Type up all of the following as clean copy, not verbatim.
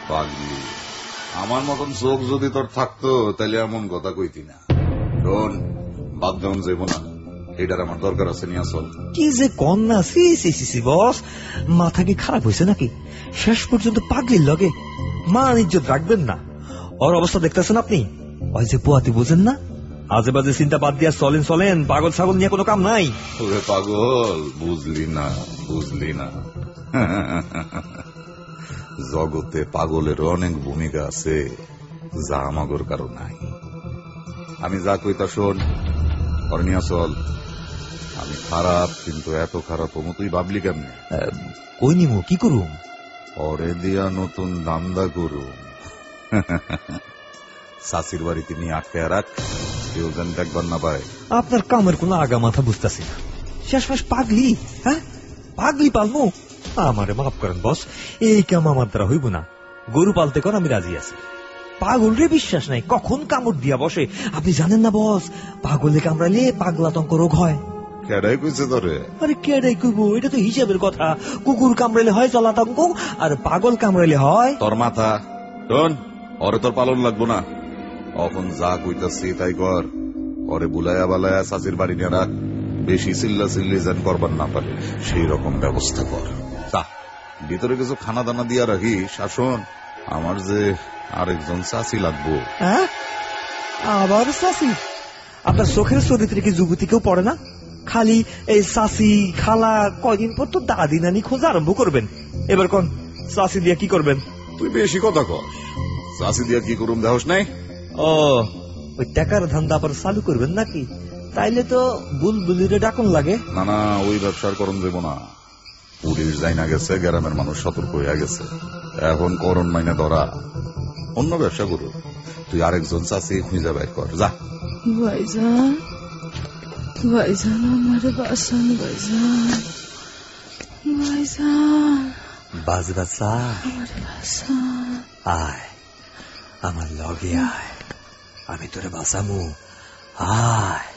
পাগলি, আমার মতন চোখ যদি তোর থাকতো তাহলে এমন কথা কইতি না। শোন, বাদ দেওয়ান যাইব না, এটার আমার দরকার আছে, নিয়ে চল। কি যে কন্যা, সি বস, মাথা কি খারাপ হয়েছে নাকি? শেষ পর্যন্ত পাগলির লগে মান ইজ্জত রাখবেন না। ওর অবস্থা দেখতেছেন আপনি, ওই যে পোয়াতি বুঝেন না, আজে বাজে চিন্তা বাদ দিয়া চলেন, পাগল ছাগল নিয়ে কোনো কাম নাই। ওরে পাগল, বুঝলি না জগতে পাগলের অনেক ভূমিকা আছে, যা আমাগর কারো নাই। আমি যা কইতা শোন, ওর নিয়ে চল। আমি খারাপ, কিন্তু এত খারাপ হমো তুই ভাবলি কেমনে? কই নিমু, কি করুম? ওরে দিয়া নতুন দান্দা করুম। শাশির বাড়িতে নিয়ে আটকে রাখ, কেউ যেন দেখবার না পায়। আপনার কামের কোনো আগা মাথা বুঝতেছি না। শেষমেশ পাগলি, হ্যাঁ পাগলি পালমু? আমারে মাফ করেন বস, এই কাম আমার দ্বারা হইব না। গরু পালতে কর আমি রাজি আছি। পাগল রে বিশ্বাস নাই, কখন কামড় দিয়া বসে। আপনি জানেন না বস, পাগলে কামড়াইলে পাগলাতঙ্ক রোগ হয়। কেডাই কইছে তোরে? আরে কেডাই কইব, এটা তো হিসাবের কথা। কুকুর কামড়াইলে হয় জলাতঙ্ক, আর পাগল কামড়াইলে হয় তোর মাথা। শোন, ওরে তোর পালন লাগবো না, এখন যা কইতাছি তাই কর। ওরে বুলাইয়া বালাইয়া শাশির বাড়ি নিয়ে রাখ, বেশি চিল্লা চিল্লি যেন করবার না পারে সেই রকম ব্যবস্থা কর। ভিতরে কিছু খানা দানা দিয়া রাখি। শাসন, আমার যে আরেকজন চাচি লাগবো। হ্যাঁ, আবার চাচি? আপনার চোখের চরিত্রে কি যুবতী কেউ পড়ে না? খালি এই চাচি খালা, কয়দিন পর তো দাদি নানি খোঁজা আরম্ভ করবেন। এবার কোন চাচি দিয়া কি করবেন? তুই বেশি কথা কর। চাচি দিয়া কি করুম দেহস নাই? ও, ওই টাকার ধান্দা আবার চালু করবেন নাকি? তাইলে তো বুলবুলিরে ডাকুন লাগে। না, ওই ব্যবসার করণ দেব না। পুলিশ যাই না গেছে, গ্রামের মানুষ সতর্ক হয়ে গেছে, এখন করণ মাইনে ধরা। অন্য ব্যবসা করু। তুই আরেকজন চাচি খুঁজে বের কর, যা। ভাইজান, ভাইজান আমারে বাঁচান, ভাইজান বাজবাসা, আমারে বাঁচান। আয় আমার লগে আয়, আমি তোরে বাঁচামু। আয়।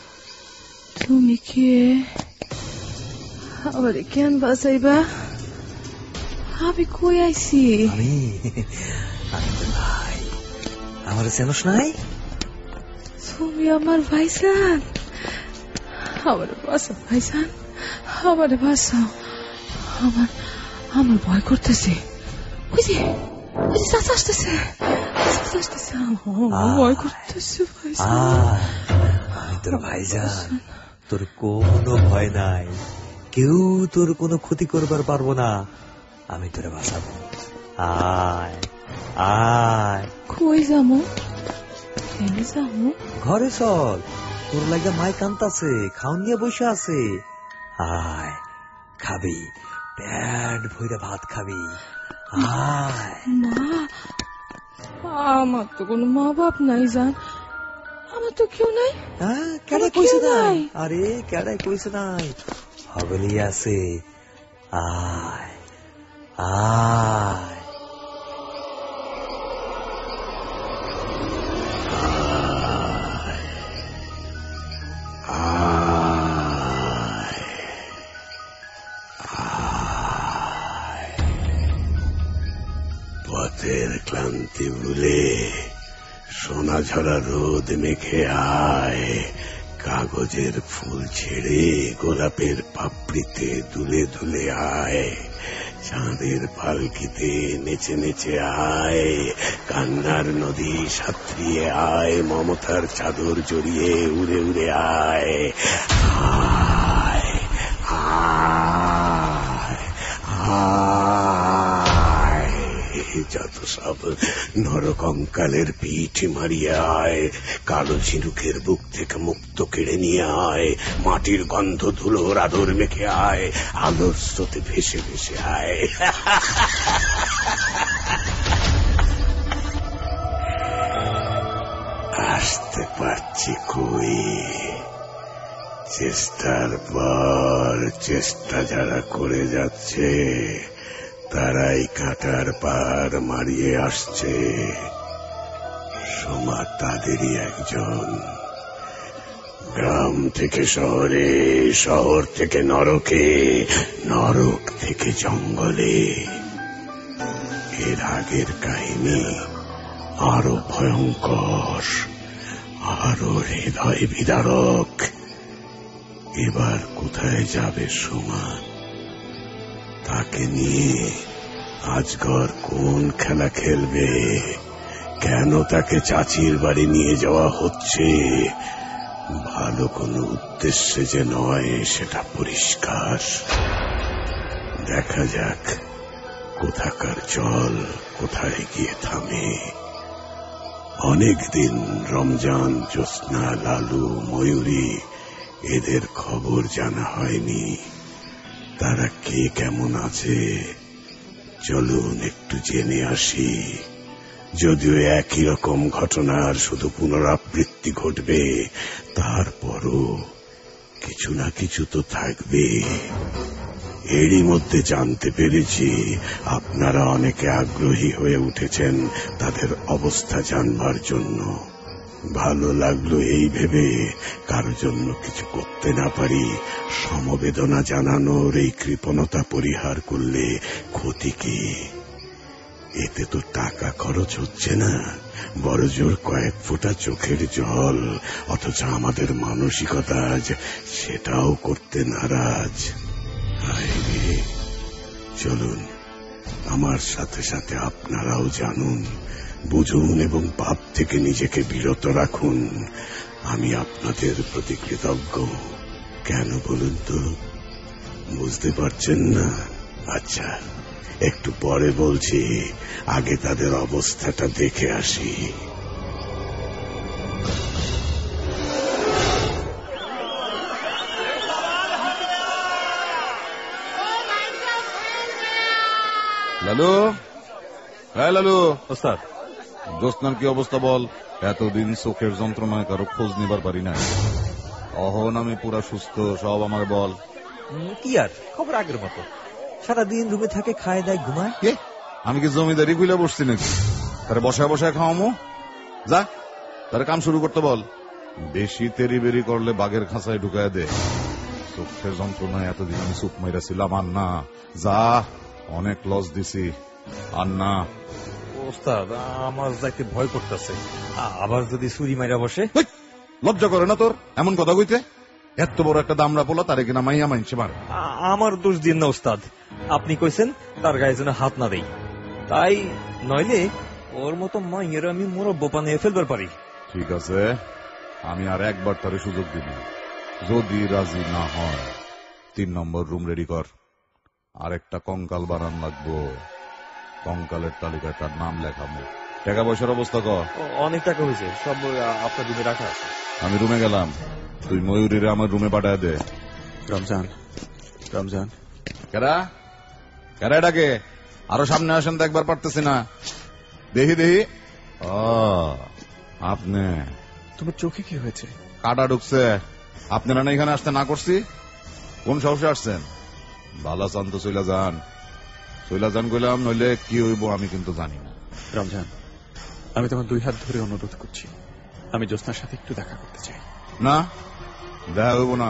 তুমি কে? আমারে কেন বাঁচাইবা? আমি কই আইছি? আমি তোর ভাই, আমার চেনস নাই? তুমি আমার ভাইজান, আমার বাঁচাও ভাইজান, আমার বাঁচাও। আমার ভয় করতেছে। ওই যে চাচা আসতেছে, আমার ভয় করতেছে ভাইজান। আমি তোর ভাইজান, তোর কোনো ভয় নাই, কেউ তোর কোনো ক্ষতি করবার পারবো না। আমি তোরে বাঁচাবো। আয় আয়। কই যামু? এনে যামু? ঘরে চল, তোর লাগা মাই কান্তাছে, খাওন নিয়ে বসে আছে। আয়, খাবি, পেট ভইরা ভাত খাবি। আয়। মা, আমার তো কোনো মা বাপ নাই জান, আমার তো কেউ নাই। হ্যাঁ, কেডাই কইছে নাই? আরে কেডাই কইছে নাই, হগলি আছে। আয় আয়। পথের ক্লান্তি ভুলে সোনা ঝরা রোদ মেখে আয়, কাগজের ফুল ছেড়ে গোলাপের পাপড়িতে দুলে দুলে আয়, চাঁদের পালকিতে নেচে নেচে আয়, কান্নার নদী সাঁতরিয়ে আয়, মমতার চাদর জড়িয়ে উড়ে উড়ে আয়। আয় আয় আয়, যত সব নরকঙ্কালের পিঠ মারিয়ে আয়, কালো ঝিনুকের বুক থেকে মুক্ত কেড়ে নিয়ে আয়, মাটির গন্ধ ধুলোর আদর মেখে আয়, আলোর স্রোতে ভেসে ভেসে আয়। আসতে পারছি কই, চেষ্টার পর চেষ্টা যারা করে যাচ্ছে তারাই কাঁটার পার মারিয়ে আসছে। সোমা তাদেরই একজন। গ্রাম থেকে শহরে, শহর থেকে নরকে, নরক থেকে জঙ্গলে, এর আগের কাহিনী আরো ভয়ঙ্কর, আরো হৃদয় বিদারক। এবার কোথায় যাবে সুমন? তাকে নিয়ে আজগর কোন খেলা খেলবে? কেন তাকে চাচির বাড়ি নিয়ে যাওয়া হচ্ছে? ভালো কোনো উদ্দেশ্যে যে নয় সেটা পরিষ্কার। দেখা যাক কোথাকার জল কোথায় গিয়ে থামে। অনেকদিন রমজান, জ্যোৎস্না, লালু, ময়ূরী এদের খবর জানা হয়নি। তারা কে কেমন আছে চলুন একটু জেনে আসি। যদিও একই রকম ঘটনার শুধু পুনরাবৃত্তি ঘটবে, তারপরও কিছু না কিছু তো থাকবে। এরই মধ্যে জানতে পেরেছি আপনারা অনেকে আগ্রহী হয়ে উঠেছেন তাদের অবস্থা জানবার জন্য। ভালো লাগলো এই ভেবে কারো জন্য কিছু করতে না পারি সমবেদনা জানানোর এই কৃপণতা পরিহার করলে ক্ষতি কি? এতে তো টাকা খরচ হচ্ছে না, বড়জোর কয়েক ফোঁটা চোখের জল। অথচ আমাদের মানসিকতা আজ সেটাও করতে নারাজ। চলুন আমার সাথে সাথে আপনারাও জানুন, বুঝুন এবং পাপ থেকে নিজেকে বিরত রাখুন। আমি আপনাদের প্রতি কৃতজ্ঞ। কেন বলুন তো? বুঝতে পারছেন না? আচ্ছা, একটু পরে বলছি, আগে তাদের অবস্থাটা দেখে আসি। লালু, হ্যাঁ লালু, ওস্তাদ জ্যোৎস্নার কি অবস্থা বল? এতদিন চোখের যন্ত্রণায় কারো খোঁজ নিবার পারি না। অহন আমি পুরা সুস্থ, সব আমার বল। কি আর খবর আগের মতো, সারাদিন রুমে থাকে, খায় দায় ঘুমায়। কে? আমি কি জমিদারি খুলে বসছি নাকি? তারা বসায় বসায় খাওয়ামো? যা, তার কাম শুরু করতে বল। বেশি তেরি বেরি করলে বাঘের খাঁচায় ঢুকায় দে। চোখের যন্ত্রণায় এতদিন আমি চুপ মাইরাছিলাম, আর না। যা, অনেক লস দিছি, আর না। ওস্তাদ আমার যাইতে ভয় করতেছে, আবার যদি ছুরি মাইরা বসে। লজ্জা করে না তোর এমন কথা কইতে? এত বড় একটা দামড়া পোলা, তারে কিনা মাইয়া মাইনছে মার। আমার দোষ দিন না ওস্তাদ, আপনি কইছেন তার গায়ে যেন হাত না দেই, তাই নইলে ওর মতো মাইয়ের আমি মুরব্ব বানিয়ে ফেলবার পারি। ঠিক আছে, আমি আর একবার তারে সুযোগ দিব। যদি রাজি না হয় 3 নম্বর রুম রেডি কর। আরেকটা কঙ্কাল বানান লাগবো, কঙ্কালের তালিকায় তার নাম লেখামো। টাকা পয়সার অবস্থা কর। অনেক টাকা হয়েছে, সব আপনার রুমে রাখা আছে। আমি রুমে গেলাম, তুই ময়ূরীরে আমার রুমে পাঠায় দে। রমজান, রমজান, কেরা কেরা এটাকে? আরো সামনে আসেন তো, একবার পারতেছি না। দেখি দেখি। আপনি? তোমার চোখে কি হয়েছে? কাটা ঢুকছে। আপনারা না এখানে আসতে না করছি? কোন সাহসে আসছেন? বালা চান তো চইলা যান, চইলা যান কইলাম, নইলে কি হইব আমি কিন্তু জানি না। রমজান, আমি তোমার 2 হাত ধরে অনুরোধ করছি, আমি জ্যোৎস্নার সাথে একটু দেখা করতে চাই। না, দেখা হইব না।